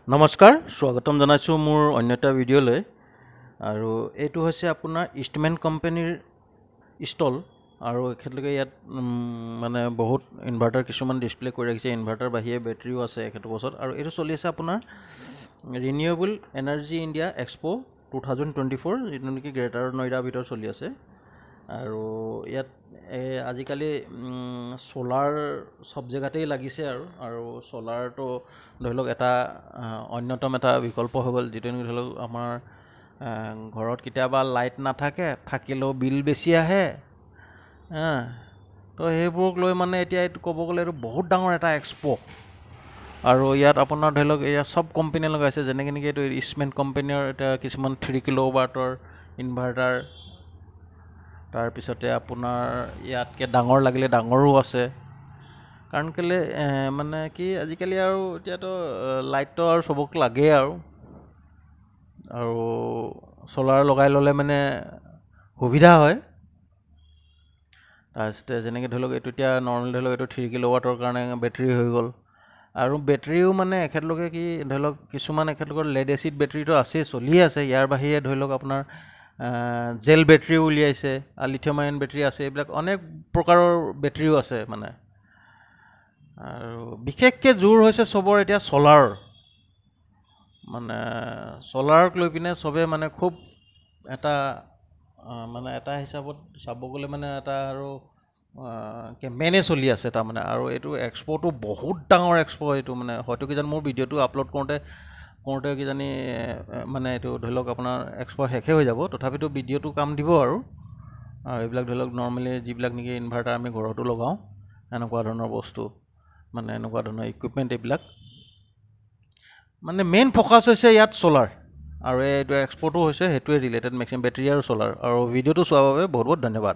নমস্কাৰ স্বাগতম জনাইছোঁ মোৰ অন্য এটা ভিডিঅ'লৈ আৰু এইটো হৈছে আপোনাৰ ইষ্টমেন কোম্পানীৰ ষ্টল আৰু এখেতলোকে ইয়াত মানে বহুত ইনভাৰ্টাৰ কিছুমান ডিছপ্লে কৰি ৰাখিছে ইনভাৰ্টাৰ বাহিৰে বেটাৰীও আছে এখেতৰ ওচৰত আৰু এইটো চলি আছে আপোনাৰ ৰিনিউৱেবল এনাৰ্জি ইণ্ডিয়া এক্সপ' 2024 যিটো নেকি গ্ৰেটাৰ নয়ডাৰ ভিতৰত চলি আছে আৰু ইয়াত আজিকালি সোলাৰ সব জেগাতেই লাগিছে আৰু সোলাৰটো ধৰি লওক এটা অন্যতম এটা বিকল্প হৈ গ'ল যিটো ধৰি লওক আমাৰ ঘৰত কেতিয়াবা লাইট নাথাকে থাকিলেও বিল বেছি আহে তো সেইবোৰক লৈ মানে এতিয়া এইটো ক'ব গ'লে এইটো বহুত ডাঙৰ এটা এক্সপ' আৰু ইয়াত আপোনাৰ ধৰি লওক এয়া চব কোম্পানীয়ে লগাইছে যেনেকৈ নেকি এইটো ইষ্টমেন কোম্পানীৰ এতিয়া কিছুমান 3 কিলোৱাটৰ ইনভাৰ্টাৰ তাৰপিছতে আপোনাৰ ইয়াতকৈ ডাঙৰ লাগিলে ডাঙৰো আছে কাৰণ কেলৈ মানে কি আজিকালি আৰু এতিয়াতো লাইটটো আৰু চবক লাগেই আৰু ছ'লাৰ লগাই ল'লে মানে সুবিধা হয় তাৰপিছতে যেনেকৈ ধৰি লওক এইটো এতিয়া নৰ্মেল ধৰি লওক এইটো 3 কিলোৱাটৰ কাৰণে বেটাৰী হৈ গ'ল আৰু বেটাৰীও মানে এখেতলোকে কি ধৰি লওক কিছুমান এখেতলোকৰ লেড এচিড বেটাৰীটো আছেই চলিয়ে আছে ইয়াৰ বাহিৰে ধৰি লওক আপোনাৰ জেল বেটাৰীও উলিয়াইছে লিথিয়াম আয়ন বেটাৰী আছে এইবিলাক অনেক প্ৰকাৰৰ বেটাৰীও আছে মানে আৰু বিশেষকৈ জোৰ হৈছে চবৰ এতিয়া ছ'লাৰ মানে ছ'লাৰক লৈ পিনে চবে মানে খুব এটা মানে এটা হিচাপত চাব গ'লে মানে এটা আৰু কেম্পেইনে চলি আছে তাৰমানে আৰু এইটো এক্সপ'টো বহুত ডাঙৰ এক্সপ' এইটো মানে হয়তো কিজানি মোৰ ভিডিঅ'টো আপলোড কৰোঁতে কিজানি মানে এইটো ধৰি লওক আপোনাৰ এক্সপ' শেষে হৈ যাব তথাপিতো ভিডিঅ'টো কাম দিব আৰু এইবিলাক ধৰি লওক নৰ্মেলি যিবিলাক নেকি ইনভাৰ্টাৰ আমি ঘৰতো লগাওঁ এনেকুৱা ধৰণৰ বস্তু মানে এনেকুৱা ধৰণৰ ইকুইপমেণ্ট এইবিলাক মানে মেইন ফ'কাছ হৈছে ইয়াত ছ'লাৰ আৰু এইটো এক্সপ'ৰ্টো হৈছে সেইটোৱে ৰিলেটেড মেক্সিমাম বেটাৰী আৰু ছ'লাৰ আৰু ভিডিঅ'টো চোৱাৰ বাবে বহুত বহুত ধন্যবাদ